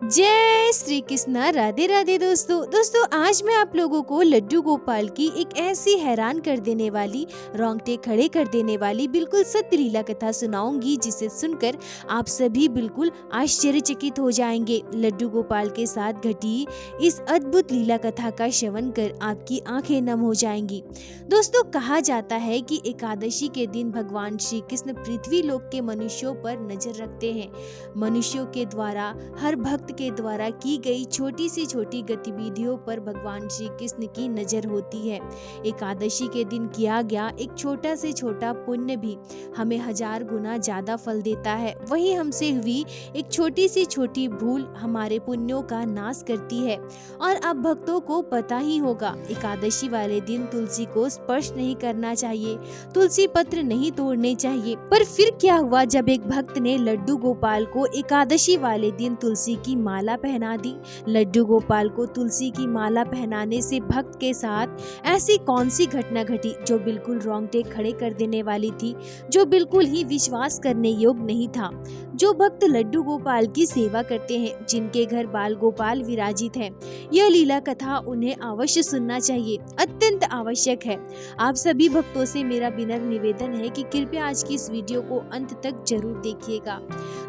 जय श्री कृष्णा। राधे राधे दोस्तों आज मैं आप लोगों को लड्डू गोपाल की एक ऐसी हैरान कर देने वाली, रोंगटे खड़े कर देने वाली बिल्कुल सत्य लीला कथा सुनाऊंगी जिसे सुनकर आप सभी बिल्कुल आश्चर्यचकित हो जाएंगे। लड्डू गोपाल के साथ घटी इस अद्भुत लीला कथा का श्रवण कर आपकी आंखें नम हो जाएंगी। दोस्तों कहा जाता है कि एकादशी के दिन भगवान श्री कृष्ण पृथ्वी लोक के मनुष्यों पर नजर रखते हैं। मनुष्यों के द्वारा, हर भक्त के द्वारा की गई छोटी से छोटी गतिविधियों पर भगवान श्री कृष्ण की नजर होती है। एकादशी के दिन किया गया एक छोटा से छोटा पुण्य भी हमें 1000 गुना ज्यादा फल देता है। वहीं हमसे हुई एक छोटी सी छोटी भूल हमारे पुण्यों का नाश करती है। और अब भक्तों को पता ही होगा, एकादशी वाले दिन तुलसी को स्पर्श नहीं करना चाहिए, तुलसी पत्र नहीं तोड़ने चाहिए। पर फिर क्या हुआ जब एक भक्त ने लड्डू गोपाल को एकादशी वाले दिन तुलसी की माला पहना दी। लड्डू गोपाल को तुलसी की माला पहनाने से भक्त के साथ ऐसी कौन सी घटना घटी जो बिल्कुल रोंगटे खड़े कर देने वाली थी, जो बिल्कुल ही विश्वास करने योग्य नहीं था। जो भक्त लड्डू गोपाल की सेवा करते हैं, जिनके घर बाल गोपाल विराजित हैं, यह लीला कथा उन्हें अवश्य सुनना चाहिए, अत्यंत आवश्यक है। आप सभी भक्तों से मेरा विनम्र निवेदन है कि कृपया आज की इस वीडियो को अंत तक जरूर देखिएगा।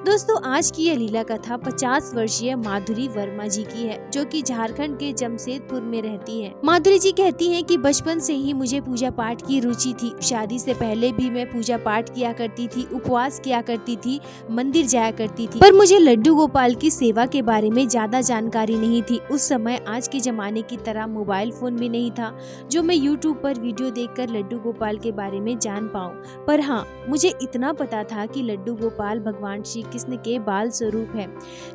दोस्तों आज की यह लीला कथा 50 वर्षीय माधुरी वर्मा जी की है, जो कि झारखंड के जमशेदपुर में रहती हैं। माधुरी जी कहती हैं कि बचपन से ही मुझे पूजा पाठ की रुचि थी। शादी से पहले भी मैं पूजा पाठ किया करती थी, उपवास किया करती थी, मंदिर जाया करती थी, पर मुझे लड्डू गोपाल की सेवा के बारे में ज्यादा जानकारी नहीं थी। उस समय आज के जमाने की तरह मोबाइल फोन भी नहीं था जो मैं यूट्यूब पर वीडियो देखकर लड्डू गोपाल के बारे में जान पाऊँ। पर हाँ, मुझे इतना पता था कि लड्डू गोपाल भगवान श्री कृष्ण के बाल स्वरूप है।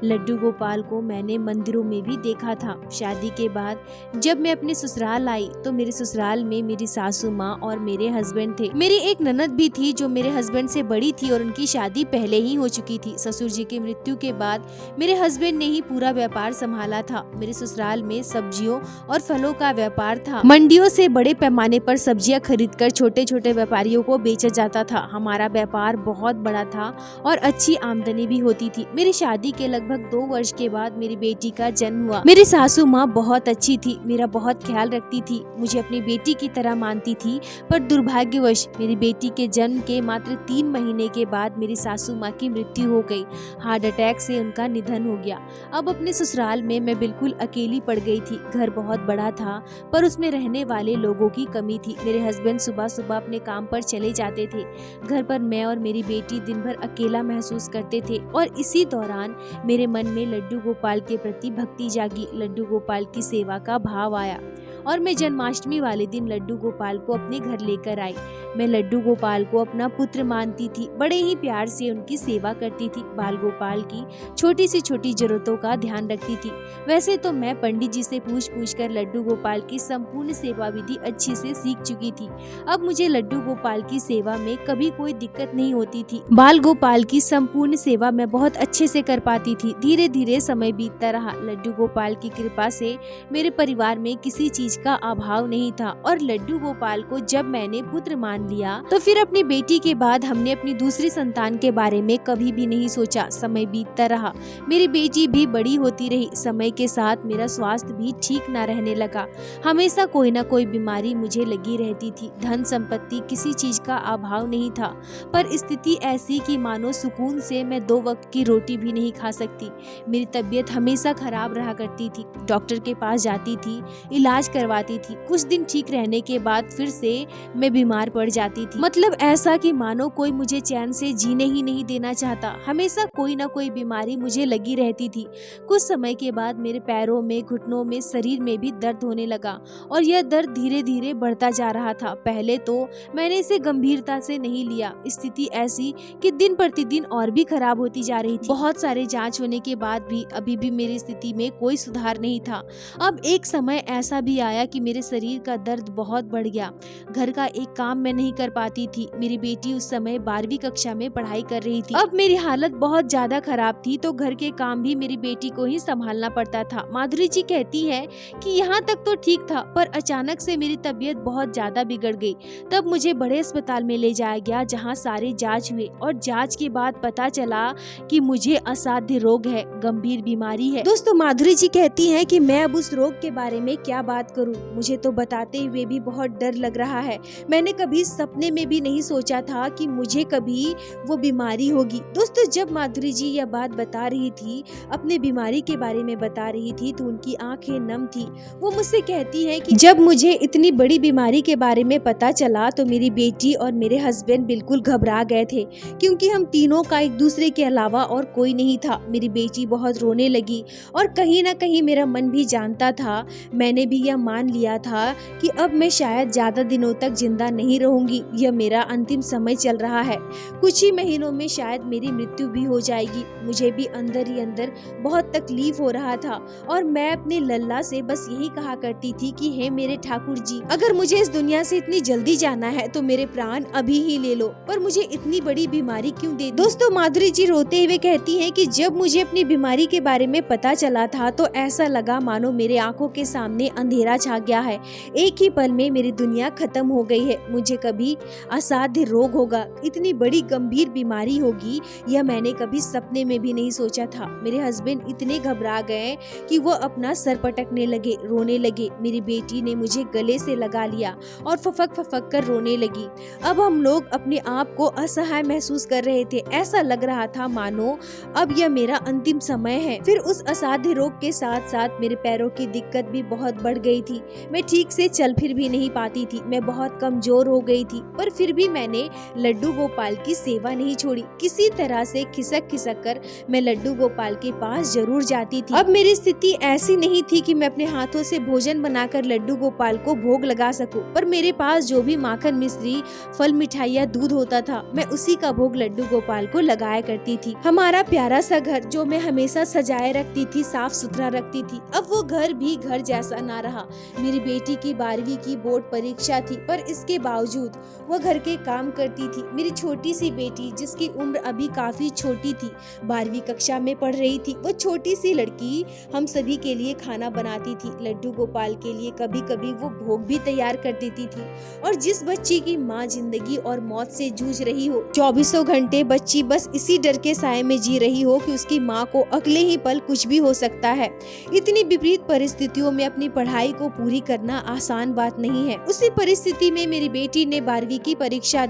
लड्डू गोपाल को मैंने मंदिरों में भी देखा था। शादी के बाद जब मैं अपने ससुराल आई तो मेरे ससुराल में मेरी सासू माँ और मेरे हस्बैंड थे। मेरी एक ननद भी थी जो मेरे हस्बैंड से बड़ी थी और उनकी शादी पहले ही हो चुकी थी। ससुर जी की मृत्यु के बाद मेरे हस्बैंड ने ही पूरा व्यापार संभाला था। मेरे ससुराल में सब्जियों और फलों का व्यापार था। मंडियों से बड़े पैमाने पर सब्जियां खरीदकर छोटे छोटे व्यापारियों को बेचा जाता था। हमारा व्यापार बहुत बड़ा था और अच्छी आमदनी भी होती थी। मेरी शादी के लगभग 2 वर्ष के बाद मेरी बेटी का जन्म हुआ। मेरी सासू माँ बहुत अच्छी थी, मेरा बहुत ख्याल रखती थी, मुझे अपनी बेटी की तरह मानती थी। पर दुर्भाग्यवश मेरी बेटी के जन्म के मात्र 3 महीने के बाद मेरी सासू माँ की मृत्यु हो गई। हार्ट अटैक से उनका निधन हो गया। अब अपने ससुराल में मैं बिल्कुल अकेली पड़ गई थी। घर बहुत बड़ा था पर उसमें रहने वाले लोगों की कमी थी। मेरे हस्बैंड सुबह सुबह अपने काम पर चले जाते थे। घर पर मैं और मेरी बेटी दिन भर अकेला महसूस करते थे और इसी दौरान मेरे मन में लड्डू गोपाल के प्रति भक्ति जागी। लड्डू गोपाल की सेवा का भाव आया और मैं जन्माष्टमी वाले दिन लड्डू गोपाल को अपने घर लेकर आई। मैं लड्डू गोपाल को अपना पुत्र मानती थी, बड़े ही प्यार से उनकी सेवा करती थी। बाल गोपाल की छोटी से छोटी जरूरतों का ध्यान रखती थी। वैसे तो मैं पंडित जी से पूछ कर लड्डू गोपाल की संपूर्ण सेवा विधि अच्छी से सीख चुकी थी। अब मुझे लड्डू गोपाल की सेवा में कभी कोई दिक्कत नहीं होती थी। बाल गोपाल की संपूर्ण सेवा मैं बहुत अच्छे से कर पाती थी। धीरे धीरे समय बीतता रहा। लड्डू गोपाल की कृपा से मेरे परिवार में किसी चीज का अभाव नहीं था और लड्डू गोपाल को जब मैंने पुत्र मान लिया तो फिर अपनी बेटी के बाद हमने अपनी दूसरी संतान के बारे में कभी भी नहीं सोचा। समय बीतता रहा, मेरी बेटी भी बड़ी होती रही। समय के साथ मेरा स्वास्थ्य भी ठीक न रहने लगा। हमेशा कोई न कोई बीमारी मुझे लगी रहती थी। धन संपत्ति किसी चीज का अभाव नहीं था, पर स्थिति ऐसी कि मानो सुकून से मैं 2 वक्त की रोटी भी नहीं खा सकती। मेरी तबीयत हमेशा खराब रहा करती थी। डॉक्टर के पास जाती थी, इलाज करवाती थी। कुछ दिन ठीक रहने के बाद फिर से मैं बीमार पड़ जाती थी। मतलब ऐसा कि मानो कोई मुझे चैन से जीने ही नहीं देना चाहता। हमेशा कोई ना कोई बीमारी मुझे लगी रहती थी। कुछ समय के बाद मेरे पैरों में, घुटनों में, शरीर में भी दर्द होने लगा और यह दर्द धीरे धीरे बढ़ता जा रहा था। पहले तो मैंने इसे गंभीरता से नहीं लिया। स्थिति ऐसी कि दिन प्रतिदिन और भी खराब होती जा रही थी। बहुत सारे जांच होने के बाद भी अभी भी मेरी स्थिति में कोई सुधार नहीं था। अब एक समय ऐसा भी बताया कि मेरे शरीर का दर्द बहुत बढ़ गया। घर का एक काम मैं नहीं कर पाती थी। मेरी बेटी उस समय 12वीं कक्षा में पढ़ाई कर रही थी। अब मेरी हालत बहुत ज्यादा खराब थी तो घर के काम भी मेरी बेटी को ही संभालना पड़ता था। माधुरी जी कहती है कि यहाँ तक तो ठीक था, पर अचानक से मेरी तबीयत बहुत ज्यादा बिगड़ गई। तब मुझे बड़े अस्पताल में ले जाया गया जहाँ सारे जांच हुए और जांच के बाद पता चला कि मुझे असाध्य रोग है, गंभीर बीमारी है। दोस्तों, माधुरी जी कहती हैं कि मैं अब उस रोग के बारे में क्या बात करूं, मुझे तो बताते हुए भी बहुत डर लग रहा है। मैंने कभी सपने में भी नहीं सोचा था कि मुझे कभी वो बीमारी होगी। दोस्तों, जब माधुरी जी यह बात बता रही थी, अपने बीमारी के बारे में बता रही थी, तो उनकी आंखें नम थी। वो मुझसे कहती है कि जब मुझे इतनी बड़ी बीमारी के बारे में पता चला तो मेरी बेटी और मेरे हस्बैंड बिल्कुल घबरा गए थे, क्योंकि हम तीनों का एक दूसरे के अलावा और कोई नहीं था। मेरी बेटी बहुत रोने लगी और कहीं ना कहीं मेरा मन भी जानता था, मैंने भी यह मान लिया था कि अब मैं शायद ज्यादा दिनों तक जिंदा नहीं रहूंगी। यह मेरा अंतिम समय चल रहा है, कुछ ही महीनों में शायद मेरी मृत्यु भी हो जाएगी। मुझे भी अंदर ही अंदर बहुत तकलीफ हो रहा था और मैं अपने लल्ला से बस यही कहा करती थी कि हे मेरे ठाकुर जी, अगर मुझे इस दुनिया से इतनी जल्दी जाना है तो मेरे प्राण अभी ही ले लो, पर मुझे इतनी बड़ी बीमारी क्यों दे दी। दोस्तों, माधुरी जी रोते हुए कहती हैं कि जब मुझे अपनी बीमारी के बारे में पता चला था तो ऐसा लगा मानो मेरे आंखों के सामने अंधेरा छा गया है। एक ही पल में मेरी दुनिया खत्म हो गई है। मुझे कभी असाध्य रोग होगा, इतनी बड़ी गंभीर बीमारी होगी, यह मैंने कभी सपने में भी नहीं सोचा था। मेरे हस्बैंड इतने घबरा गए कि वो अपना सर पटकने लगे, रोने लगे। मेरी बेटी ने मुझे गले से लगा लिया और फफक फफक कर रोने लगी। अब हम लोग अपने आप को असहाय महसूस कर रहे थे। ऐसा लग रहा था मानो अब यह मेरा अंतिम समय है। फिर उस असाध्य रोग के साथ साथ मेरे पैरों की दिक्कत भी बहुत बढ़ गई थी। मैं ठीक से चल फिर भी नहीं पाती थी, मैं बहुत कमजोर हो गई थी, पर फिर भी मैंने लड्डू गोपाल की सेवा नहीं छोड़ी। किसी तरह से खिसक खिसक कर मैं लड्डू गोपाल के पास जरूर जाती थी। अब मेरी स्थिति ऐसी नहीं थी कि मैं अपने हाथों से भोजन बनाकर लड्डू गोपाल को भोग लगा सकूं, पर मेरे पास जो भी माखन मिश्री फल मिठाइयाँ दूध होता था, मैं उसी का भोग लड्डू गोपाल को लगाया करती थी। हमारा प्यारा सा घर जो मैं हमेशा सजाए रखती थी, साफ सुथरा रखती थी, अब वो घर भी घर जैसा ना रहा। मेरी बेटी की 12वीं की बोर्ड परीक्षा थी, पर इसके बावजूद वो घर के काम करती थी। मेरी छोटी सी बेटी, जिसकी उम्र अभी काफी छोटी थी, 12वीं कक्षा में पढ़ रही थी, वो छोटी सी लड़की हम सभी के लिए खाना बनाती थी। लड्डू गोपाल के लिए कभी कभी वो भोग भी तैयार कर देती थी। और जिस बच्ची की माँ जिंदगी और मौत से जूझ रही हो, 24 घंटे बच्ची बस इसी डर के साए में जी रही हो कि उसकी माँ को अगले ही पल कुछ भी हो सकता है। इतनी विपरीत परिस्थितियों में अपनी पढ़ाई को पूरी करना आसान बात नहीं है। उसी परिस्थिति में मेरी बेटी ने 12वीं की परीक्षा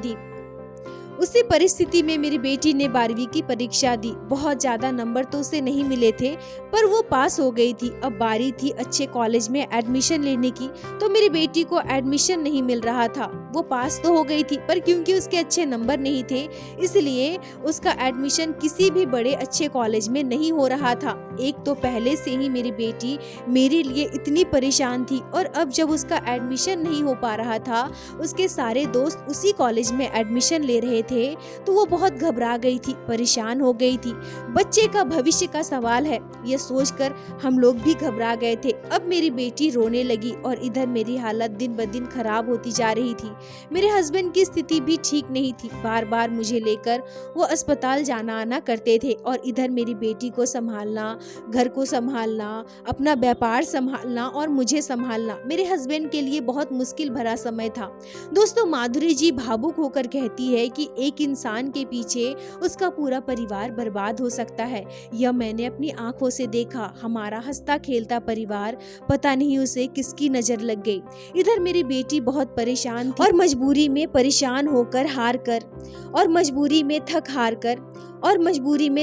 दी। बहुत ज्यादा नंबर तो उसे नहीं मिले थे, पर वो पास हो गई थी। अब बारी थी अच्छे कॉलेज में एडमिशन लेने की, तो मेरी बेटी को एडमिशन नहीं मिल रहा था। वो पास तो हो गई थी, पर क्योंकि उसके अच्छे नंबर नहीं थे, इसलिए उसका एडमिशन किसी भी बड़े अच्छे कॉलेज में नहीं हो रहा था। एक तो पहले से ही मेरी बेटी मेरे लिए इतनी परेशान थी, और अब जब उसका एडमिशन नहीं हो पा रहा था, उसके सारे दोस्त उसी कॉलेज में एडमिशन ले रहे थे, तो वो बहुत घबरा गई थी, परेशान हो गई थी। बच्चे का भविष्य का सवाल है, ये सोचकर हम लोग भी घबरा गए थे। अब मेरी बेटी रोने लगी और इधर मेरी हालत दिन ब दिन खराब होती जा रही थी। मेरे हस्बैंड की स्थिति भी ठीक नहीं थी, बार बार मुझे लेकर वो अस्पताल जाना आना करते थे, और इधर मेरी बेटी को संभालना, घर को संभालना, अपना व्यापार संभालना और मुझे संभालना मेरे हस्बैंड के लिए बहुत मुश्किल भरा समय था। दोस्तों, माधुरी जी भावुक होकर कहती है कि एक इंसान के पीछे उसका पूरा परिवार बर्बाद हो सकता है। यह मैंने अपनी आंखों से देखा। हमारा हंसता खेलता परिवार, पता नहीं उसे किसकी नजर लग गई। इधर मेरी बेटी बहुत परेशान थी, और मजबूरी में परेशान होकर हार कर, और मजबूरी में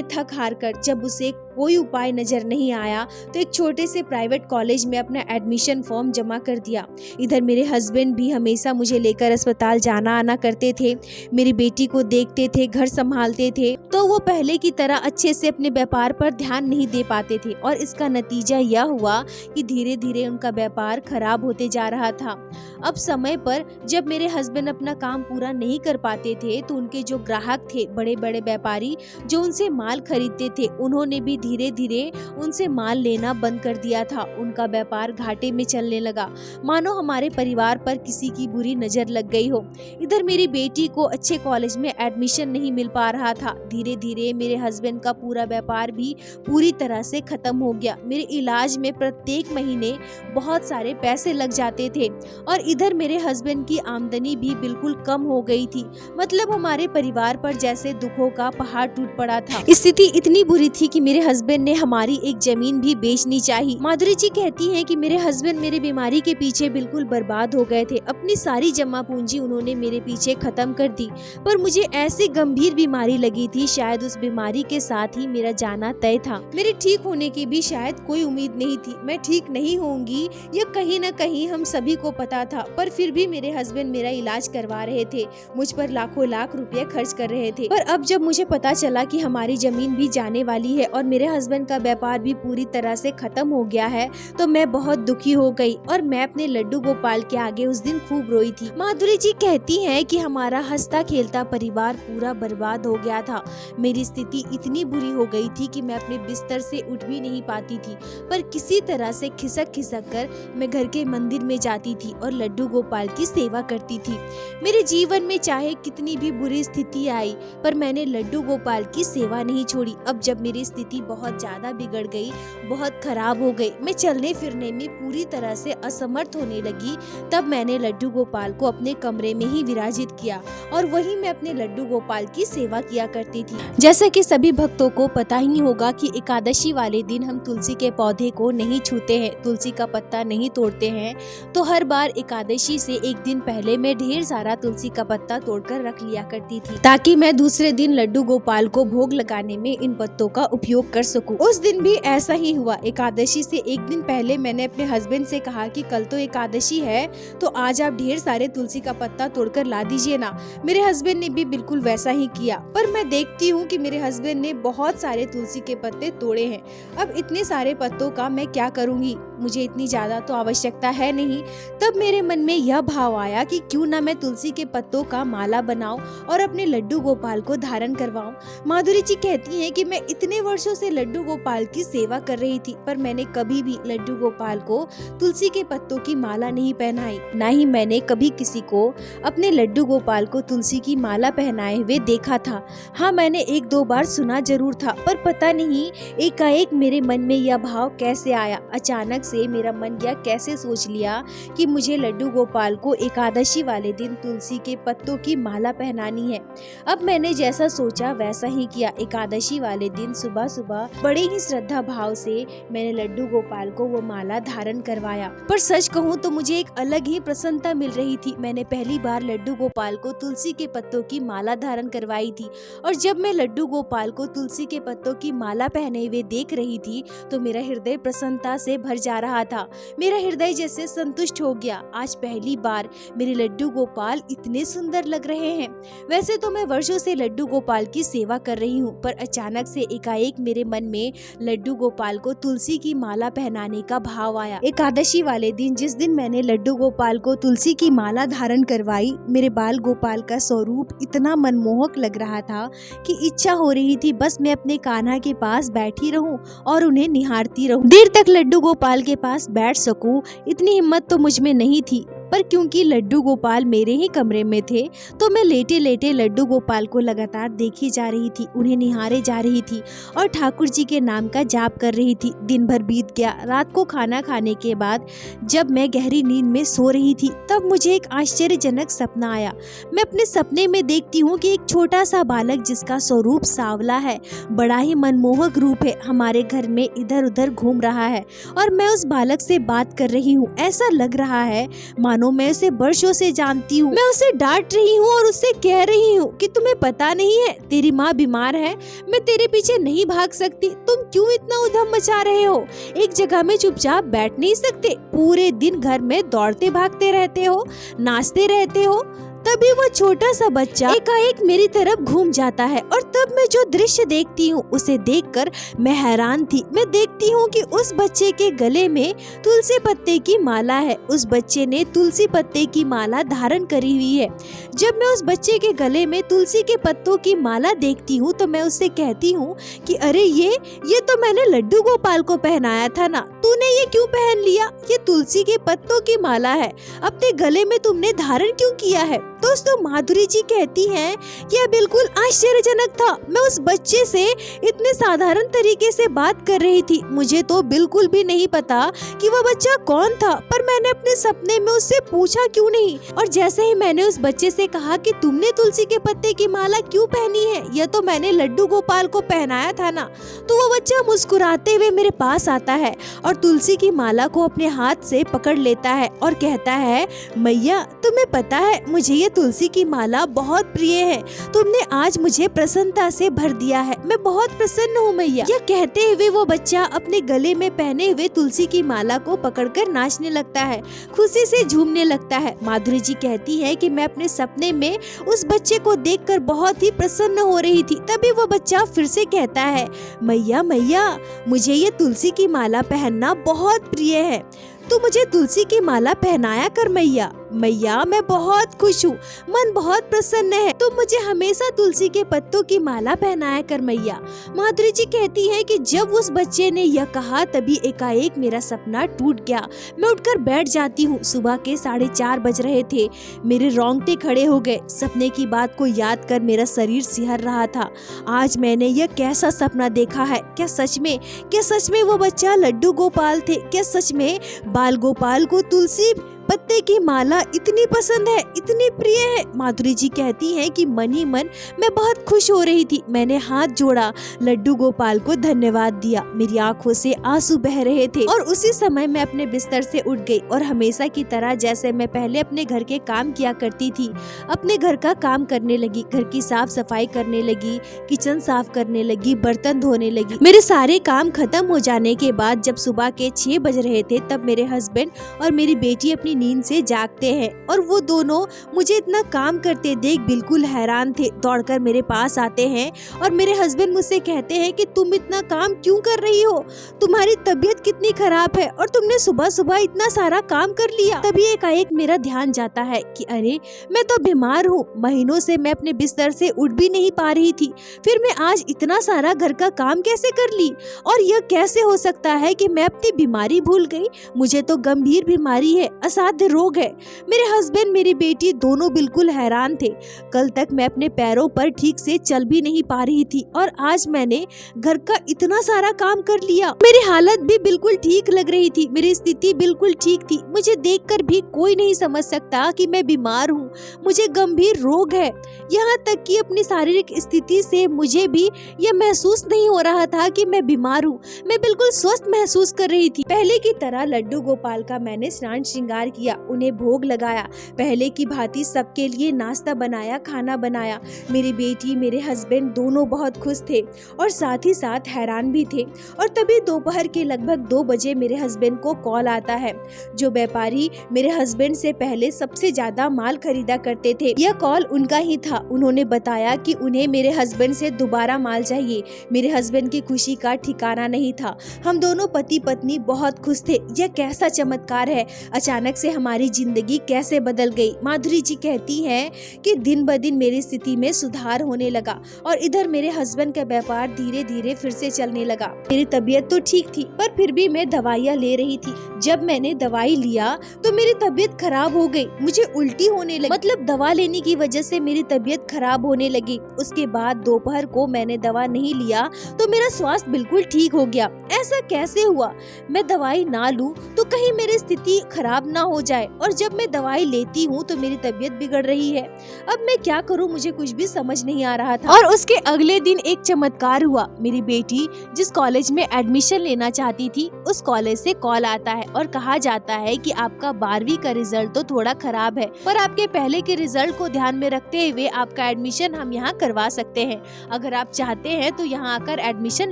थक हार कर जब उसे कोई उपाय नजर नहीं आया, तो एक छोटे से प्राइवेट कॉलेज में अपना एडमिशन फॉर्म जमा कर दिया। इधर मेरे हस्बैंड भी हमेशा मुझे लेकर अस्पताल जाना आना करते थे, मेरी बेटी को देखते थे, घर संभालते थे, तो वो पहले की तरह अच्छे से अपने व्यापार पर ध्यान नहीं दे पाते थे, और इसका नतीजा यह हुआ कि धीरे धीरे उनका व्यापार खराब होते जा रहा था। अब समय पर जब मेरे हस्बैंड अपना काम पूरा नहीं कर पाते थे, तो उनके जो ग्राहक थे, बड़े बड़े व्यापारी, जो उनसे माल खरीदते थे उन्होंने भी धीरे धीरे उनसे माल लेना बंद कर दिया था। उनका व्यापार घाटे में चलने लगा, मानो हमारे परिवार पर किसी की बुरी नजर लग गई हो। इधर मेरी बेटी को अच्छे कॉलेज में एडमिशन नहीं मिल पा रहा था। धीरे धीरे मेरे हस्बैंड का पूरा व्यापार भी पूरी तरह से खत्म हो गया। मेरे इलाज में प्रत्येक महीने बहुत सारे पैसे लग जाते थे और इधर मेरे हस्बैंड की आमदनी भी बिल्कुल कम हो गई थी। मतलब हमारे परिवार पर जैसे दुखों का पहाड़ टूट पड़ा था। स्थिति इतनी बुरी थी कि मेरे हस्बैंड ने हमारी एक जमीन भी बेचनी चाहिए। माधुरी जी कहती हैं कि मेरे हस्बैंड मेरी बीमारी के पीछे बिल्कुल बर्बाद हो गए थे। अपनी सारी जमा पूंजी उन्होंने मेरे पीछे खत्म कर दी, पर मुझे ऐसी गंभीर बीमारी लगी थी, शायद उस बीमारी के साथ ही मेरा जाना तय था। मेरे ठीक होने की भी शायद कोई उम्मीद नहीं थी। मैं ठीक नहीं होंगी ये कहीं न कहीं हम सभी को पता था, पर फिर भी मेरे हस्बैंड मेरा इलाज करवा रहे थे, मुझ पर लाखों लाख रुपए खर्च कर रहे थे। पर अब जब मुझे पता चला कि हमारी जमीन भी जाने वाली है और मेरे हस्बैंड का व्यापार भी पूरी तरह से खत्म हो गया है, तो मैं बहुत दुखी हो गई और मैं अपने लड्डू गोपाल के आगे उस दिन खूब रोई थी। माधुरी जी कहती हैं कि हमारा हंसता खेलता परिवार पूरा बर्बाद हो गया था। मेरी स्थिति इतनी बुरी हो गई थी कि मैं अपने बिस्तर से उठ भी नहीं पाती थी, पर किसी तरह से खिसक खिसक कर मैं घर के मंदिर में जाती थी और लड्डू गोपाल की सेवा करती थी। मेरे जीवन में चाहे कितनी भी बुरी स्थिति आई, पर मैंने लड्डू गोपाल की सेवा नहीं छोड़ी। अब जब मेरी स्थिति बहुत ज्यादा बिगड़ गई, बहुत खराब हो गई, मैं चलने फिरने में पूरी तरह से असमर्थ होने लगी, तब मैंने लड्डू गोपाल को अपने कमरे में ही विराजित किया और वहीं मैं अपने लड्डू गोपाल की सेवा किया करती थी। जैसा कि सभी भक्तों को पता ही होगा कि एकादशी वाले दिन हम तुलसी के पौधे को नहीं छूते हैं, तुलसी का पत्ता नहीं तोड़ते हैं। तो हर बार एकादशी से एक दिन पहले मैं ढेर सारा तुलसी का पत्ता तोड़कर रख लिया करती थी, ताकि मैं दूसरे दिन लड्डू गोपाल को भोग लगाने में इन पत्तों का उपयोग कर सकूं। उस दिन भी ऐसा ही हुआ। एकादशी से एक दिन पहले मैंने अपने हस्बैंड से कहा कि कल तो एकादशी है, तो आज आप ढेर सारे तुलसी का पत्ता तोड़कर ला दीजिए ना। मेरे हस्बैंड ने भी बिल्कुल वैसा ही किया, पर मैं देखती हूँ कि मेरे हस्बैंड ने बहुत सारे तुलसी के पत्ते तोड़े हैं। अब इतने सारे पत्तों का मैं क्या करूँगी, मुझे इतनी ज्यादा तो आवश्यकता है नहीं। तब मेरे मन में यह भाव आया कि क्यों ना मैं तुलसी के पत्तों का माला बनाऊं और अपने लड्डू गोपाल को धारण करवाऊं। माधुरी जी कहती हैं कि मैं इतने वर्षों से लड्डू गोपाल की सेवा कर रही थी, पर मैंने कभी भी लड्डू गोपाल को तुलसी के पत्तों की माला नहीं पहनाई, ना ही मैंने कभी किसी को अपने लड्डू गोपाल को तुलसी की माला पहनाए हुए देखा था। हाँ, मैंने एक दो बार सुना जरूर था, पर पता नहीं एकाएक मेरे मन में यह भाव कैसे आया। अचानक से मेरा मन यह कैसे सोच लिया कि मुझे लड्डू गोपाल को एकादशी वाले दिन तुलसी के पत्तों की माला पहनानी है। अब मैंने जैसा सोचा वैसा ही किया। एकादशी वाले दिन सुबह सुबह बड़े ही श्रद्धा भाव से मैंने लड्डू गोपाल को वो माला धारण करवाया। पर सच कहूँ तो मुझे एक अलग ही प्रसन्नता मिल रही थी। मैंने पहली बार लड्डू गोपाल को तुलसी के पत्तों की माला धारण करवाई थी, और जब मैं लड्डू गोपाल को तुलसी के पत्तों की माला पहने हुए देख रही थी तो मेरा हृदय प्रसन्नता से भर जा रहा था। मेरा हृदय जैसे संतुष्ट हो गया। आज पहली बार मेरे लड्डू गोपाल इतने सुंदर लग रहे हैं। वैसे तो मैं वर्षों से लड्डू गोपाल की सेवा कर रही हूँ, पर अचानक से एकाएक मेरे मन में लड्डू गोपाल को तुलसी की माला पहनाने का भाव आया। एकादशी वाले दिन जिस दिन मैंने लड्डू गोपाल को तुलसी की माला धारण करवाई, मेरे बाल गोपाल का स्वरूप इतना मनमोहक लग रहा था कि इच्छा हो रही थी बस मैं अपने कान्हा के पास बैठी रहूं और उन्हें निहारती रहूं। देर तक लड्डू गोपाल के पास बैठ सकूं, इतनी हिम्मत तो मुझ में नहीं थी, पर क्योंकि लड्डू गोपाल मेरे ही कमरे में थे तो मैं लेटे लेटे लड्डू गोपाल को लगातार देखी जा रही थी, उन्हें निहारे जा रही थी और ठाकुर जी के नाम का जाप कर रही थी। दिन भर बीत गया। रात को खाना खाने के बाद जब मैं गहरी नींद में सो रही थी तब मुझे एक आश्चर्यजनक सपना आया। मैं अपने सपने में देखती हूँ कि एक छोटा सा बालक जिसका स्वरूप सांवला है, बड़ा ही मनमोहक रूप है, हमारे घर में इधर उधर घूम रहा है और मैं उस बालक से बात कर रही हूँ। ऐसा लग रहा है मानो मैं उसे वर्षों से जानती हूँ। मैं उसे डांट रही हूँ और उससे कह रही हूँ कि तुम्हें पता नहीं है तेरी माँ बीमार है, मैं तेरे पीछे नहीं भाग सकती, तुम क्यों इतना उधम मचा रहे हो? एक जगह में चुपचाप बैठ नहीं सकते? पूरे दिन घर में दौड़ते भागते रहते हो, नाचते रहते हो। तभी वो छोटा सा बच्चा एकाएक मेरी तरफ घूम जाता है और तब मैं जो दृश्य देखती हूँ उसे देखकर मैं हैरान थी। मैं देखती हूँ कि उस बच्चे के गले में तुलसी पत्ते की माला है। उस बच्चे ने तुलसी पत्ते की माला धारण करी हुई है। जब मैं उस बच्चे के गले में तुलसी के पत्तों की माला देखती हूँ तो मैं उससे कहती हूँ कि अरे ये तो मैंने लड्डू गोपाल को पहनाया था ना, तूने ये क्यों पहन लिया? ये तुलसी के पत्तों की माला है, अपने गले में तुमने धारण क्यों किया है? दोस्तों, माधुरी जी कहती हैं कि यह बिल्कुल आश्चर्यजनक था। मैं उस बच्चे से इतने साधारण तरीके से बात कर रही थी। मुझे तो बिल्कुल भी नहीं पता कि वह बच्चा कौन था, पर मैंने अपने सपने में उससे पूछा क्यों नहीं। और जैसे ही मैंने उस बच्चे से कहा कि तुमने तुलसी के पत्ते की माला क्यों पहनी है, यह तो मैंने लड्डू गोपाल को पहनाया था ना, तो वो बच्चा मुस्कुराते हुए मेरे पास आता है और तुलसी की माला को अपने हाथ से पकड़ लेता है और कहता है, मैया तुम्हें पता है मुझे ये तुलसी की माला बहुत प्रिय है। तुमने आज मुझे प्रसन्नता से भर दिया है, मैं बहुत प्रसन्न हूँ मैया। यह कहते हुए वो बच्चा अपने गले में पहने हुए तुलसी की माला को पकड़कर नाचने लगता है, खुशी से झूमने लगता है। माधुरी जी कहती है कि मैं अपने सपने में उस बच्चे को देखकर बहुत ही प्रसन्न हो रही थी। तभी वो बच्चा फिर से कहता है, मैया मैया मुझे ये तुलसी की माला पहनना बहुत प्रिय है, तो मुझे तुलसी की माला पहनाया कर मैया। मैया मैं बहुत खुश हूँ, मन बहुत प्रसन्न है, तो मुझे हमेशा तुलसी के पत्तों की माला पहनाया कर मैया। माधुरी जी कहती है कि जब उस बच्चे ने यह कहा तभी एकाएक मेरा सपना टूट गया। मैं उठकर बैठ जाती हूँ। सुबह के 4:30 बज रहे थे। मेरे रोंगटे खड़े हो गए। सपने की बात को याद कर मेरा शरीर सिहर रहा था। आज मैंने यह कैसा सपना देखा है? क्या सच में वो बच्चा लड्डू गोपाल थे? क्या सच में बाल गोपाल को तुलसी पत्ते की माला इतनी पसंद है, इतनी प्रिय है? माधुरी जी कहती हैं कि मन ही मन मैं बहुत खुश हो रही थी। मैंने हाथ जोड़ा, लड्डू गोपाल को धन्यवाद दिया। मेरी आंखों से आंसू बह रहे थे और उसी समय मैं अपने बिस्तर से उठ गई और हमेशा की तरह जैसे मैं पहले अपने घर के काम किया करती थी, अपने घर का काम करने लगी। घर की साफ सफाई करने लगी, किचन साफ करने लगी, बर्तन धोने लगी। मेरे सारे काम खत्म हो जाने के बाद जब सुबह के 6 बज रहे थे तब मेरे हस्बैंड और मेरी बेटी अपनी नींद से जागते हैं और वो दोनों मुझे इतना काम करते देख बिल्कुल हैरान थे। दौड़कर मेरे पास आते हैं और मेरे हस्बैंड मुझसे कहते हैं कि तुम इतना काम क्यों कर रही हो? तुम्हारी तबीयत कितनी खराब है और तुमने सुबह सुबह इतना सारा काम कर लिया। तभी एकाएक मेरा ध्यान जाता है कि अरे मैं तो बीमार हूँ, महीनों से मैं अपने बिस्तर से उठ भी नहीं पा रही थी, फिर मैं आज इतना सारा घर का काम कैसे कर ली? और यह कैसे हो सकता है कि मैं अपनी बीमारी भूल गई? मुझे तो गंभीर बीमारी है, असाध्य रोग है। मेरे हस्बैंड मेरी बेटी दोनों बिल्कुल हैरान थे। कल तक मैं अपने पैरों पर ठीक से चल भी नहीं पा रही थी और आज मैंने घर का इतना सारा काम कर लिया। मेरी हालत भी बिल्कुल ठीक लग रही थी, मेरी स्थिति बिल्कुल ठीक थी। मुझे देखकर भी कोई नहीं समझ सकता कि मैं बीमार हूँ, मुझे गंभीर रोग है। यहाँ तक कि अपनी शारीरिक स्थिति से मुझे भी यह महसूस नहीं हो रहा था कि मैं बीमार हूँ। मैं बिल्कुल स्वस्थ महसूस कर रही थी। पहले की तरह लड्डू गोपाल का मैंने स्नान श्रृंगार किया, उन्हें भोग लगाया, पहले की भांति सबके लिए नाश्ता बनाया, खाना बनाया। मेरी बेटी मेरे हस्बैंड दोनों बहुत खुश थे और साथ ही साथ हैरान भी थे। और तभी दोपहर के लगभग 2 बजे मेरे हस्बैंड को कॉल आता है। जो व्यापारी मेरे हस्बैंड से पहले सबसे ज्यादा माल खरीदा करते थे, यह कॉल उनका ही था। उन्होंने बताया कि उन्हें मेरे हस्बैंड से दोबारा माल चाहिए। मेरे हस्बैंड की खुशी का ठिकाना नहीं था। हम दोनों पति पत्नी बहुत खुश थे। यह कैसा चमत्कार है, अचानक से हमारी जिंदगी कैसे बदल गई। माधुरी जी कहती हैं कि दिन ब दिन मेरी स्थिति में सुधार होने लगा और इधर मेरे हस्बैंड का व्यापार धीरे धीरे फिर से चलने लगा। मेरी तबीयत तो ठीक थी पर फिर भी मैं दवाइयाँ ले रही थी। जब मैंने दवाई लिया तो मेरी तबीयत खराब हो गई, मुझे उल्टी होने लगी। मतलब दवा लेने की वजह से मेरी तबीयत खराब होने लगी। उसके बाद दोपहर को मैंने दवा नहीं लिया तो मेरा स्वास्थ्य बिल्कुल ठीक हो गया। ऐसा कैसे हुआ? मैं दवाई ना लूं तो कहीं मेरी स्थिति खराब ना हो जाए, और जब मैं दवाई लेती हूँ तो मेरी तबीयत बिगड़ रही है। अब मैं क्या करूँ, मुझे कुछ भी समझ नहीं आ रहा था। और उसके अगले दिन एक चमत्कार हुआ। मेरी बेटी जिस कॉलेज में एडमिशन लेना चाहती थी उस कॉलेज से कॉल आता है और कहा जाता है कि आपका 12वीं का रिजल्ट तो थोड़ा खराब है, पर आपके पहले के रिजल्ट को ध्यान में रखते हुए आपका एडमिशन हम यहाँ करवा सकते हैं। अगर आप चाहते हैं तो यहाँ आकर एडमिशन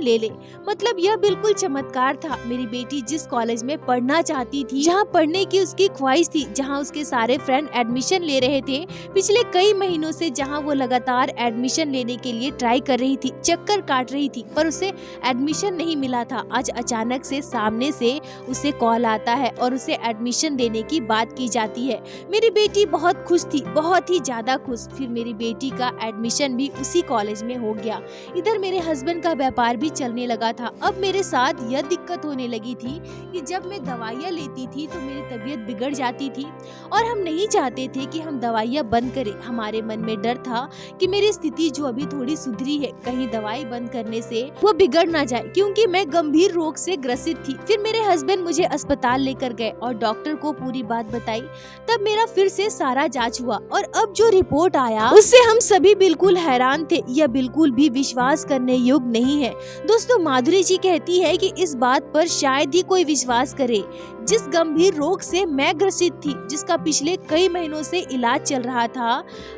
ले ले। मतलब यह बिल्कुल चमत्कार था। मेरी बेटी जिस कॉलेज में पढ़ना चाहती थी, जहाँ पढ़ने की उसकी की ख्वाहिश थी, जहाँ उसके सारे फ्रेंड एडमिशन ले रहे थे। पिछले कई महीनों से जहाँ वो लगातार एडमिशन लेने के लिए ट्राई कर रही थी, चक्कर काट रही थी, पर उसे एडमिशन नहीं मिला था। आज अचानक से सामने से उसे कॉल आता है और उसे एडमिशन देने की बात की जाती है। मेरी बेटी बहुत खुश थी, बहुत ही ज्यादा खुश। फिर मेरी बेटी का एडमिशन भी उसी कॉलेज में हो गया। इधर मेरे हस्बैंड का व्यापार भी चलने लगा था। अब मेरे साथ यह दिक्कत होने लगी थी कि जब मैं दवाइयाँ लेती थी तो मेरी तबीयत बिगड़ जाती थी और हम नहीं चाहते थे कि हम दवाइयाँ बंद करें। हमारे मन में डर था कि मेरी स्थिति जो अभी थोड़ी सुधरी है, कहीं दवाई बंद करने से वो बिगड़ ना जाए, क्योंकि मैं गंभीर रोग से ग्रसित थी। फिर मेरे हस्बैंड मुझे अस्पताल लेकर गए और डॉक्टर को पूरी बात बताई। तब मेरा फिर से सारा जांच हुआ और अब जो रिपोर्ट आया उससे हम सभी बिल्कुल हैरान थे। यह बिल्कुल भी विश्वास करने योग्य नहीं है। दोस्तों, माधुरी जी कहती है कि इस बात पर शायद ही कोई विश्वास करे। जिस गंभीर रोग से मैं ग्रसित थी, जिसका पिछले कई महीनों से इलाज चल रहा था,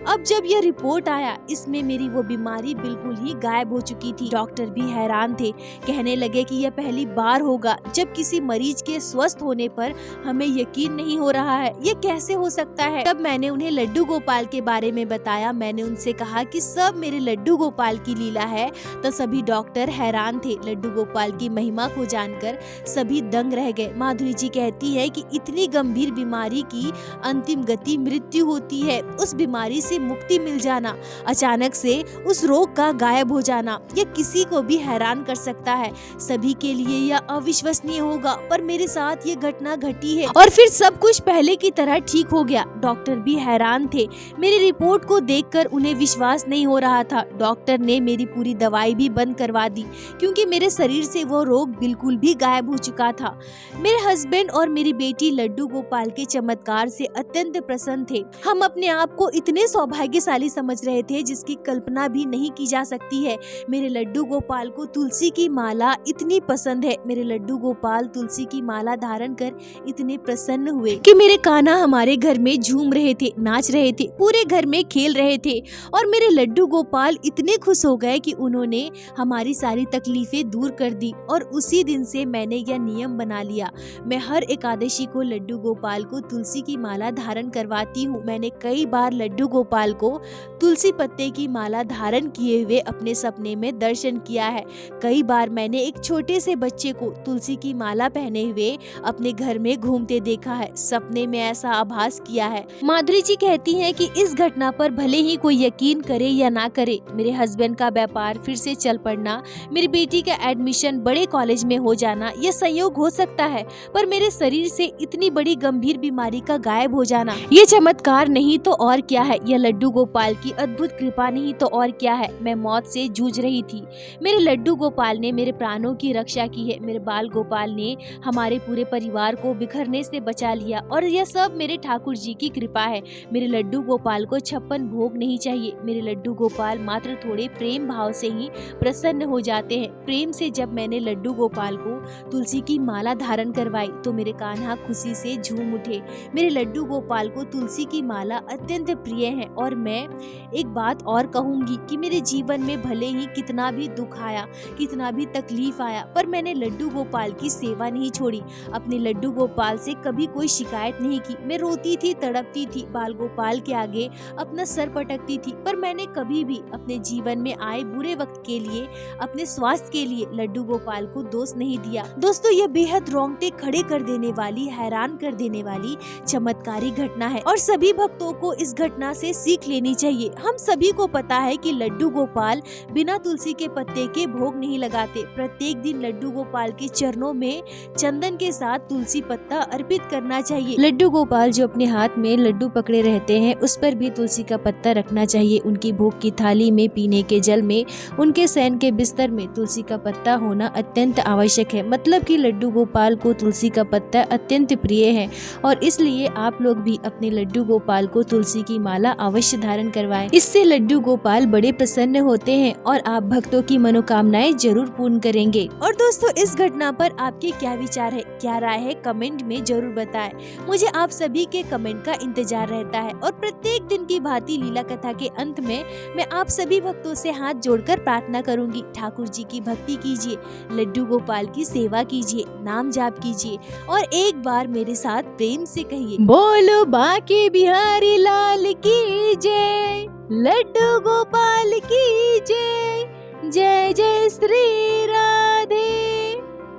अब जब यह रिपोर्ट आया, इसमें मेरी वो बीमारी बिल्कुल ही गायब हो चुकी थी। डॉक्टर भी हैरान थे, कहने लगे कि यह पहली बार होगा जब किसी मरीज के स्वस्थ होने पर हमें यकीन नहीं हो रहा है। ये कैसे हो सकता है? तब मैंने उन्हें लड्डू गोपाल के बारे में बताया। मैंने उनसे कहा कि सब मेरे लड्डू गोपाल की लीला है। तो सभी डॉक्टर हैरान थे। लड्डू गोपाल की महिमा को जानकर सभी दंग रह गए। माधुरी जी कहती है कि इतनी गंभीर बीमारी की अंतिम गति मृत्यु होती है। उस बीमारी से मुक्ति मिल जाना, अचानक से उस रोग का गायब हो जाना, यह किसी को भी हैरान कर सकता है। सभी के लिए यह अविश्वसनीय होगा, पर मेरे साथ ये घटना घटी है और फिर सब कुछ पहले की तरह ठीक हो गया। डॉक्टर भी हैरान थे। मेरी रिपोर्ट को देखकर उन्हें विश्वास नहीं हो रहा था। डॉक्टर ने मेरी पूरी दवाई भी बंद करवा दी, क्योंकि मेरे शरीर से वो रोग बिल्कुल भी गायब हो चुका था। मेरे हस्बैंड और मेरी बेटी लड्डू गोपाल के चमत्कार से अत्यंत प्रसन्न थे। हम अपने आप को इतने सौभाग्यशाली समझ रहे थे जिसकी कल्पना भी नहीं की जा सकती है। मेरे लड्डू गोपाल को तुलसी की माला इतनी पसंद है। मेरे लड्डू गोपाल तुलसी की माला धारण कर इतने प्रसन्न हुए कि मेरे कान्हा हमारे घर में झूम रहे थे, नाच रहे थे, पूरे घर में खेल रहे थे। और मेरे लड्डू गोपाल इतने खुश हो गए कि उन्होंने हमारी सारी तकलीफें दूर कर दी। और उसी दिन से मैंने यह नियम बना लिया, मैं हर एकादशी को लड्डू गोपाल को तुलसी की माला धारण करवाती हूँ। मैंने कई बार लड्डू गोपाल को तुलसी पत्ते की माला धारण किए हुए अपने सपने में दर्शन किया है। कई बार मैंने एक छोटे से बच्चे को तुलसी की माला पहने हुए अपने घर में घूमते देखा है। सपने में ऐसा आभास किया है। माधुरी जी कहती हैं कि इस घटना पर भले ही कोई यकीन करे या ना करे, मेरे हस्बैंड का व्यापार फिर से चल पड़ना, मेरी बेटी का एडमिशन बड़े कॉलेज में हो जाना, यह संयोग हो सकता है, पर मेरे शरीर से इतनी बड़ी गंभीर बीमारी का गायब हो जाना, ये चमत्कार नहीं तो और क्या है। यह लड्डू गोपाल की अद्भुत कृपा नहीं तो और क्या है। मैं मौत से जूझ रही थी, मेरे लड्डू गोपाल ने मेरे प्राणों की रक्षा की है। मेरे बाल गोपाल ने हमारे पूरे परिवार को बिखरने से बचा लिया, और यह सब मेरे ठाकुर जी की कृपा है। मेरे लड्डू गोपाल को 56 भोग नहीं चाहिए। मेरे लड्डू गोपाल मात्र थोड़े प्रेम भाव से ही प्रसन्न हो जाते हैं। प्रेम से जब मैंने लड्डू गोपाल को तुलसी की माला धारण करवाई तो मेरे कान्हा खुशी से झूम उठे। मेरे लड्डू गोपाल को तुलसी की माला अत्यंत प्रिय है। और मैं एक बात और कहूंगी कि मेरे जीवन में भले ही कितना भी दुख आया, कितना भी तकलीफ आया, पर मैंने लड्डू गोपाल की सेवा नहीं छोड़ी। अपने लड्डू गोपाल से कभी कोई शिकायत नहीं की। मैं रोती थी, तड़पती थी, बाल गोपाल के आगे अपना सर पटकती थी, पर मैंने कभी भी अपने जीवन में आए बुरे वक्त के लिए, अपने स्वास्थ्य के लिए लड्डू गोपाल को दोष नहीं दिया। दोस्तों, यह बेहद रोंगटे खड़े कर देने वाली, हैरान कर देने वाली चमत्कारी घटना है और सभी भक्तों को इस घटना से सीख लेनी चाहिए। हम सभी को पता है कि लड्डू गोपाल बिना तुलसी के पत्ते के भोग नहीं लगाते। प्रत्येक दिन लड्डू गोपाल के चरणों में चंदन के साथ तुलसी पत्ता अर्पित करना चाहिए। लड्डू गोपाल जो अपने हाथ में लड्डू पकड़े रहते हैं, उस पर भी तुलसी का पत्ता रखना चाहिए। उनकी भोग की थाली में, पीने के जल में, उनके शयन के बिस्तर में तुलसी का पत्ता होना अत्यंत आवश्यक है। मतलब कि लड्डू गोपाल को तुलसी का पत्ता अत्यंत प्रिय है और इसलिए आप लोग भी अपने लड्डू गोपाल को तुलसी की माला अवश्य धारण करवाएं। इससे लड्डू गोपाल बड़े प्रसन्न होते हैं और आप भक्तों की मनोकामनाएं जरूर पूर्ण करेंगे। और दोस्तों, इस घटना पर आपके क्या विचार है, क्या राय है, कमेंट में जरूर बताएं। मुझे आप सभी के कमेंट का इंतजार रहता है। और प्रत्येक दिन की भांति लीला कथा के अंत में मैं आप सभी भक्तों से हाथ जोड़कर प्रार्थना करूंगी, ठाकुर जी की भक्ति कीजिए, लड्डू गोपाल की सेवा कीजिए, नाम जाप कीजिए और एक बार मेरे साथ साथ प्रेम से कहिए, बोलो बांके बिहारी लाल की जय, लड्डू गोपाल की जय, जय जय श्री राधे।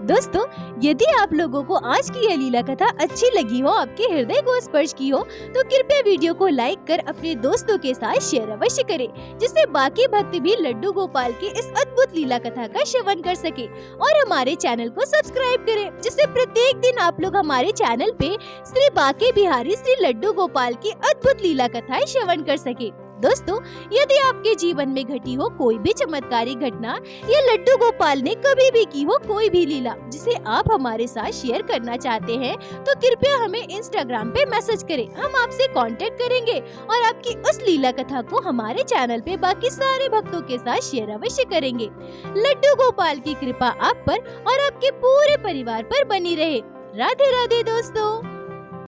दोस्तों, यदि आप लोगों को आज की यह लीला कथा अच्छी लगी हो, आपके हृदय को स्पर्श की हो, तो कृपया वीडियो को लाइक कर अपने दोस्तों के साथ शेयर अवश्य करें, जिससे बाकी भक्त भी लड्डू गोपाल की इस अद्भुत लीला कथा का श्रवण कर सके। और हमारे चैनल को सब्सक्राइब करें, जिससे प्रत्येक दिन आप लोग हमारे चैनल पे श्री बांके बिहारी श्री लड्डू गोपाल की अद्भुत लीला कथाएं श्रवण कर सके। दोस्तों, यदि आपके जीवन में घटी हो कोई भी चमत्कारी घटना या लड्डू गोपाल ने कभी भी की हो कोई भी लीला जिसे आप हमारे साथ शेयर करना चाहते हैं, तो कृपया हमें इंस्टाग्राम पे मैसेज करें। हम आपसे कांटेक्ट करेंगे और आपकी उस लीला कथा को हमारे चैनल पे बाकी सारे भक्तों के साथ शेयर अवश्य करेंगे। लड्डू गोपाल की कृपा आप पर और आपके पूरे परिवार पर बनी रहे। राधे राधे दोस्तों।